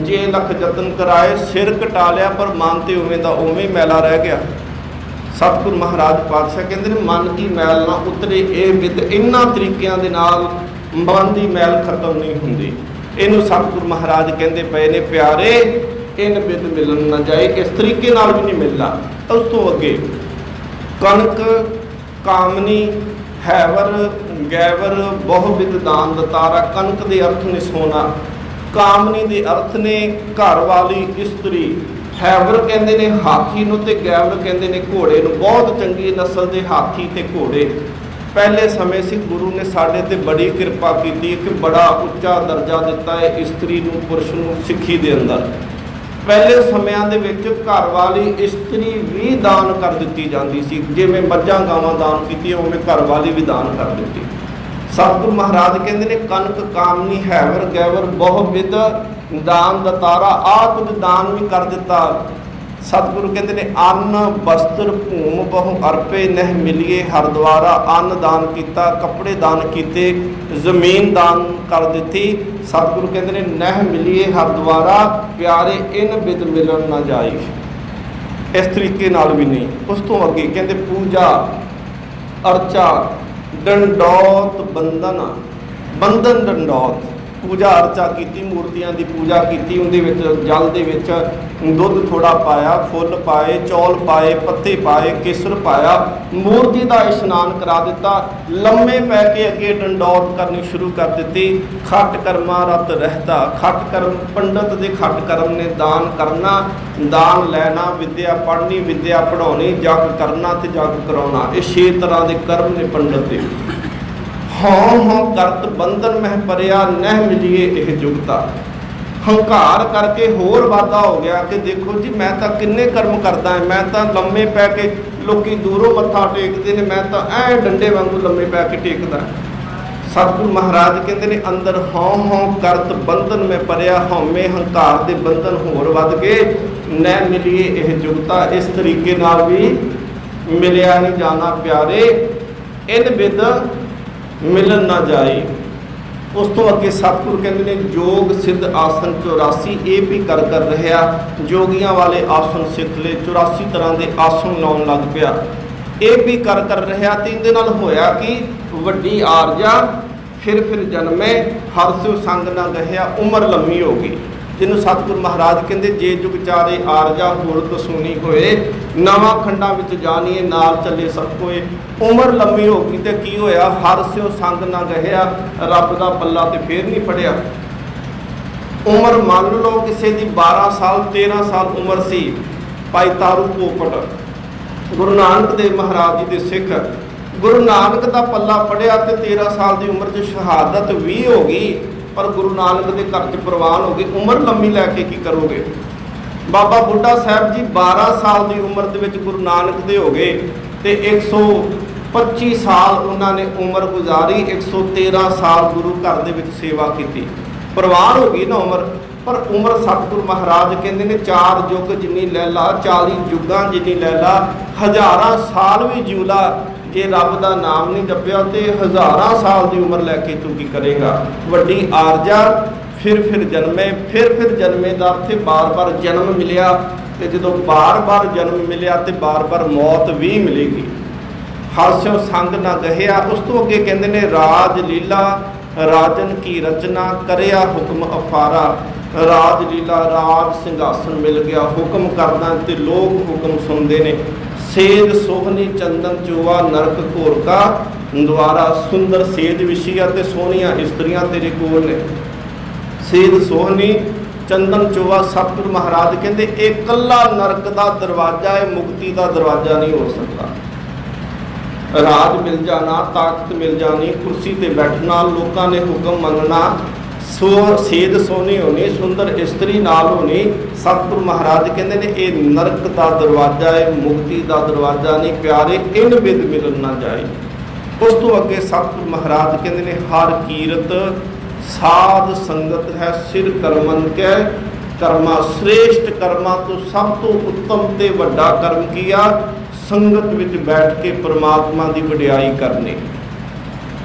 S1: जे लख जतन कराए सिर कटा लिया, पर मन ते उवें दा उवें मैला रह गया। सतगुरु महाराज पातशाह कहते हैं मन की मैल ना उतरे यह बिद। इन्हां तरीकों के नाल मन की मैल खत्म नहीं हुंदी। इनू सतगुरु महाराज कहते पे ने प्यारे इन बिद मिलन ना जाए, इस तरीके नाल भी नहीं मिलना। उस तो अगे कनक कामनी हैवर गैवर बहुविध दान दतारा। कनक के अर्थ ने सोना, कामनी के अर्थ ने घर वाली इस्त्री, हैवर कहते ने हाथी नूं ते गैवर कहते ने घोड़े नूं। बहुत चंगी नस्ल के हाथी ते घोड़े पहले समय से गुरु ने साडे ते बड़ी कृपा की कि बड़ा उच्चा दर्जा दिता है इस्त्री नूं, पुरुष नूं सिੱਖੀ ਦੇ अंदर। पहले ਸਮਿਆਂ ਦੇ ਵਿੱਚ घर वाली इस्त्री भी दान कर दी जाती सी, जिवें मੱਝਾਂ ਗਾਵਾਂ दान की उवें घर वाली भी दान कर दी। सतगुरु महाराज कहते ने कनक कामनी हैवर गैवर बहुविध दान दतारा, आ कुछ दान भी कर दिता। सतगुरु कहते ने अन्न वस्त्र भूम बहु अर्पे, नह मिलिए हरद्वारा। अन्न दान किया, कपड़े दान किए, जमीन दान कर दी। सतगुरु कहते ने नह मिलिए हरद्वारा, प्यारे इन बिद मिलन ना जाए, इस तरीके नाल भी नहीं। उस तो अगे कहते पूजा अर्चा डंडौत बंधन, बंधन डंडौत। पूजा अर्चा की, मूर्तियां की पूजा की, उन्हें जल के दुध थोड़ा पाया, फुल पाए, चौल पाए, पत्ते पाए, केसर पाया, मूर्ति का इशनान करा दिता। लम्मे पै के अगे डंडौत करनी शुरू कर दी। खट कर्मा रत रहता, खट कर्म पंडित के खट कर्म ने दान करना, दान लैना, विद्या पढ़नी, विद्या पढ़ानी, जग करना ते जग कराना। ये 6 तरह के कर्म ने पंडित के। हों हों करत बंधन मह परिया, नह मिलिए यह जुगता। हंकार करके होर वादा हो गया कि देखो जी मैं तो किन्ने कर्म करता है, मैं तो लम्मे पै के लोग दूरों मत्था टेकते हैं, मैं तो ऐ डंडे वांगू लम्मे पै के टेकदा। सतगुरु महाराज कहते हैं अंदर हों हों करत बंधन में परिया, हौमे हंकार के बंधन होर वध गए, न मिलिए यह जुगता। इस तरीके नाल भी मिलिया नहीं जाना प्यारे, इन बिद मिलन ना जाए। उस तो अगे सतगुरु कहते हैं जोग सिद्ध आसन 84 ये भी कर रहा। जोगियां वाले आसन सिख ले, 84 तरह के आसन लाउन लग पिया, ये भी कर रहा। तो इहदे नाल होया कि वड्डी आरजा फिर जन्मे, हरस्यो संग ना गहिया, उम्र लम्मी हो गई। जिन्होंने सतगुरु महाराज कहते जे जुग चारे आरजा होर तो सुनी होए, नवा खंडा विच जानिए नाल चले सब कोए। उम्र लम्मी हो गई तो की होया, हरस्यो संग ना गहिया, रब दा पल्ला तो फिर नहीं फड़िया। उम्र मान लो किसी की 12 साल 13 साल उम्र सी। भाई तारू पोपट गुरु नानक देव महाराज जी के सिख, गुरु नानक का पल्ला फड़िया तो 13 साल की उम्र च शहादत 20 हो गई, पर गुरु नानक के घर च प्रवान हो गई। उम्र लम्मी लैके की करोगे। बाबा बुढ़ा साहब जी 12 साल की उम्र के गुरु नानक दे हो गए, ਤੇ 125 ਸਾਲ ਉਹਨਾਂ ਨੇ ਉਮਰ ਗੁਜ਼ਾਰੀ। 113 ਸਾਲ ਗੁਰੂ ਘਰ ਦੇ ਵਿੱਚ ਸੇਵਾ ਕੀਤੀ। ਪ੍ਰਵਾਨ ਹੋ ਗਈ ਨਾ ਉਮਰ, ਪਰ ਉਮਰ ਸਤਿਗੁਰੂ ਮਹਾਰਾਜ ਕਹਿੰਦੇ ਨੇ 4 ਯੁੱਗ ਜਿੰਨੀ ਲੈ ਲਾ, 40 ਯੁੱਗਾਂ ਜਿੰਨੀ ਲੈ ਲਾ, ਹਜ਼ਾਰਾਂ ਸਾਲ ਵੀ ਜਿਉ ਲਾ, ਜੇ ਰੱਬ ਦਾ ਨਾਮ ਨਹੀਂ ਜਪਿਆ ਤੇ ਹਜ਼ਾਰਾਂ ਸਾਲ ਦੀ ਉਮਰ ਲੈ ਕੇ ਤੂੰ ਕੀ ਕਰੇਗਾ। ਵੱਡੀ ਆਰਜਾ ਫਿਰ ਜਨਮੇ, ਫਿਰ ਜਨਮੇ ਦਾ ਅਰਥ ਬਾਰ-ਬਾਰ ਜਨਮ ਮਿਲਿਆ, ਤੇ ਜਦੋਂ ਬਾਰ-ਬਾਰ ਜਨਮ ਮਿਲਿਆ ਤੇ ਬਾਰ-ਬਾਰ ਮੌਤ ਵੀ ਮਿਲੇਗੀ। ਹਾਸਿਓ ਸੰਗ ਨਾ ਗਹਿਆ। ਉਸ ਤੋਂ ਅੱਗੇ ਕਹਿੰਦੇ ਨੇ ਰਾਜ ਲੀਲਾ ਰਾਜਨ ਕੀ ਰਚਨਾ, ਕਰਿਆ ਹੁਕਮ ਅਫਾਰਾ। ਰਾਜ ਲੀਲਾ, ਰਾਜ ਸਿੰਘਾਸਨ ਮਿਲ ਗਿਆ, ਹੁਕਮ ਕਰਦਾ ਤੇ ਲੋਕ ਹੁਕਮ ਸੁਣਦੇ ਨੇ। ਸੇਧ ਸੋਹਣੀ ਚੰਦਨ ਚੋਆ, ਨਰਕ ਘੋਰ ਕਾ ਦੁਆਰਾ। ਸੁੰਦਰ ਸੇਧ ਵਿਸ਼ੀਆ ਤੇ ਸੋਹਣੀਆਂ ਇਸਤਰੀਆਂ ਤੇਰੇ ਕੋਲ ਨੇ। ਸੇਧ ਸੋਹਣੀ ਚੰਦਨ ਚੋਆ। ਸਤਿਗੁਰੂ ਮਹਾਰਾਜ ਕਹਿੰਦੇ ਇਹ ਕੱਲਾ ਨਰਕ ਦਾ ਦਰਵਾਜ਼ਾ ਹੈ, ਮੁਕਤੀ ਦਾ ਦਰਵਾਜ਼ਾ ਨਹੀਂ ਹੋ ਸਕਦਾ। ਰਾਜ ਮਿਲ ਜਾਣਾ, ਤਾਕਤ ਮਿਲ ਜਾਣੀ, ਕੁਰਸੀ ਤੇ ਬੈਠਣਾ, ਲੋਕਾਂ ਨੇ ਹੁਕਮ ਮੰਨਣਾ, ਸੇਧ ਸੋਹਣੀ ਹੋਣੀ, ਸੁੰਦਰ ਇਸਤਰੀ ਨਾਲ ਹੋਣੀ। ਸਤਿਗੁਰੂ ਮਹਾਰਾਜ ਕਹਿੰਦੇ ਨੇ ਇਹ ਨਰਕ ਦਾ ਦਰਵਾਜ਼ਾ ਹੈ, ਮੁਕਤੀ ਦਾ ਦਰਵਾਜ਼ਾ ਨਹੀਂ। ਪਿਆਰੇ ਇਨ ਬਿਦ ਮਿਲਣ ਨਾ ਜਾਏ। ਉਸ ਤੋਂ ਅੱਗੇ ਸਤਿਗੁਰੂ ਮਹਾਰਾਜ ਕਹਿੰਦੇ ਨੇ ਹਰ ਕੀਰਤ ਸਾਧ ਸੰਗਤ ਹੈ, ਸਿਰ ਕਰਮਨ ਕੈ ਕਰਮਾ। ਸ੍ਰੇਸ਼ਟ ਕਰਮਾਂ ਤੋਂ ਸਭ ਤੋਂ ਉੱਤਮ ਤੇ ਵੱਡਾ ਕਰਮ ਕੀ ਆ? ਸੰਗਤ ਵਿੱਚ ਬੈਠ ਕੇ ਪ੍ਰਮਾਤਮਾ ਦੀ ਵਡਿਆਈ ਕਰਨੀ।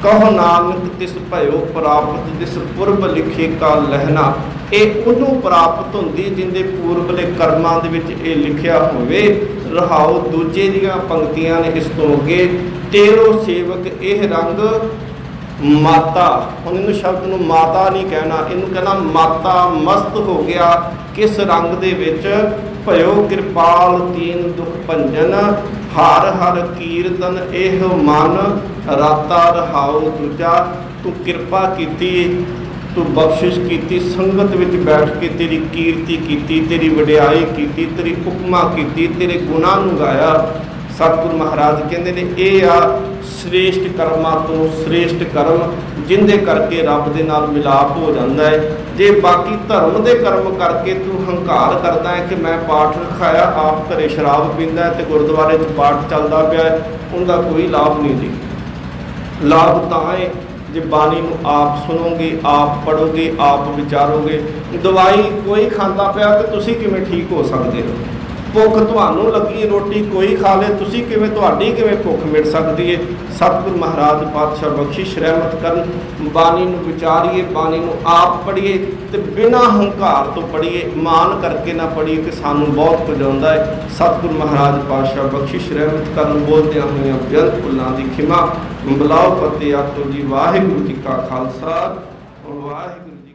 S1: ਕਹੋ ਨਾਨਕ ਤਿਸ ਭਇਓ ਪ੍ਰਾਪਤ, ਜਿਸ ਪੁਰਬ ਲਿਖੇ ਕਾ ਲਹਿਣਾ। ਇਹ ਉਹਨੂੰ ਪ੍ਰਾਪਤ ਹੁੰਦੀ ਜਿੰਦੇ ਪੂਰਬਲੇ ਕਰਮਾਂ ਦੇ ਵਿੱਚ ਇਹ ਲਿਖਿਆ ਹੋਵੇ। ਰਹਾਉ ਦੂਜੇ ਦੀਆਂ ਪੰਕਤੀਆਂ ਨੇ ਇਸ ਤੋਂ ਅੱਗੇ, ਤੇਰੋ ਸੇਵਕ ਇਹ ਰੰਗ ਮਾਤਾ। ਹੁਣ ਇਹਨੂੰ ਸ਼ਬਦ ਨੂੰ ਮਾਤਾ ਨਹੀਂ ਕਹਿਣਾ, ਇਹਨੂੰ ਕਹਿਣਾ ਮਾਤਾ। ਮਸਤ ਹੋ ਗਿਆ ਕਿਸ ਰੰਗ ਦੇ ਵਿੱਚ? ਭਇਓ ਕਿਰਪਾਲ ਤੀਨ ਦੁਖ ਭੰਜਨ, ਹਰ ਹਰ ਕੀਰਤਨ ਇਹ ਮਨ ਰਾਤਾ। ਰਹਾਉ ਦੂਜਾ, ਤੂੰ ਕਿਰਪਾ ਕੀਤੀ, ਤੂੰ ਬਖਸ਼ਿਸ਼ ਕੀਤੀ, ਸੰਗਤ ਵਿੱਚ ਬੈਠ ਕੇ ਤੇਰੀ ਕੀਰਤੀ ਕੀਤੀ, ਤੇਰੀ ਵਡਿਆਈ ਕੀਤੀ, ਤੇਰੀ ਉਪਮਾ ਕੀਤੀ, ਤੇਰੇ ਗੁਣਾਂ ਨੂੰ ਗਾਇਆ। ਸਤਿਗੁਰੂ ਮਹਾਰਾਜ ਕਹਿੰਦੇ ਨੇ ਇਹ ਆ ਸ੍ਰੇਸ਼ਟ ਕਰਮਾਂ ਤੋਂ ਸ੍ਰੇਸ਼ਟ ਕਰਮ, ਜਿੰਦੇ ਕਰਕੇ ਰੱਬ ਦੇ ਨਾਲ ਮਿਲਾਪ ਹੋ ਜਾਂਦਾ ਹੈ। ਜੇ ਬਾਕੀ ਧਰਮ ਦੇ ਕਰਮ ਕਰਕੇ ਤੂੰ ਹੰਕਾਰ ਕਰਦਾ ਹੈ ਕਿ ਮੈਂ ਪਾਠ ਰਖਾਇਆ, ਆਪ ਘਰੇ ਸ਼ਰਾਬ ਪੀਂਦਾ ਹੈ ਤੇ ਗੁਰਦੁਆਰੇ 'ਚ ਪਾਠ ਚੱਲਦਾ ਪਿਆ ਹੈ, ਉਹਦਾ ਕੋਈ ਲਾਭ ਨਹੀਂ ਜੀ। ਲਾਭ ਤਾਂ ਹੈ ਜੇ ਬਾਣੀ ਨੂੰ ਆਪ ਸੁਣੋਗੇ, ਆਪ ਪੜ੍ਹੋਗੇ, ਆਪ ਵਿਚਾਰੋਗੇ। ਦਵਾਈ ਕੋਈ ਖਾਂਦਾ ਪਿਆ ਤੇ ਤੁਸੀਂ ਕਿਵੇਂ ਠੀਕ ਹੋ ਸਕਦੇ ਹੋ? ਭੁੱਖ ਤੁਹਾਨੂੰ ਲੱਗੀ, ਰੋਟੀ ਕੋਈ ਖਾ ਲੇ, ਤੁਸੀਂ ਤੁਹਾਡੀ ਕਿਵੇਂ ਭੁੱਖ ਮਿਟ ਸਕਦੀ ਹੈ? ਸਤਿਗੁਰੂ ਮਹਾਰਾਜ ਪਾਤਸ਼ਾਹ ਬਖਸ਼ਿਸ਼ ਰਹਿਮਤ ਕਰਨ, ਬਾਣੀ ਨੂੰ ਵਿਚਾਰੀਏ, ਬਾਣੀ ਨੂੰ ਆਪ ਪੜ੍ਹੀਏ ਤੇ ਬਿਨਾਂ ਹੰਕਾਰ ਤੋਂ ਪੜ੍ਹੀਏ, ਮਾਨ ਕਰਕੇ ਨਾ ਪੜ੍ਹੀਏ ਕਿ ਸਾਨੂੰ ਬਹੁਤ ਕੁਝ ਆਉਂਦਾ ਹੈ। ਸਤਿਗੁਰੂ ਮਹਾਰਾਜ ਪਾਤਸ਼ਾਹ ਬਖਸ਼ਿਸ਼ ਰਹਿਮਤ ਕਰਨ। ਬੋਲਦਿਆਂ ਹੋਈਆਂ ਬੇਅੰਤ ਭੁੱਲਾਂ ਦੀ ਖਿਮਾ। ਬੁਲਾਓ ਫਤਿਹ ਆਖੋ ਜੀ। ਵਾਹਿਗੁਰੂ ਜੀ ਕਾ ਖਾਲਸਾ, ਵਾਹਿਗੁਰੂ ਜੀ।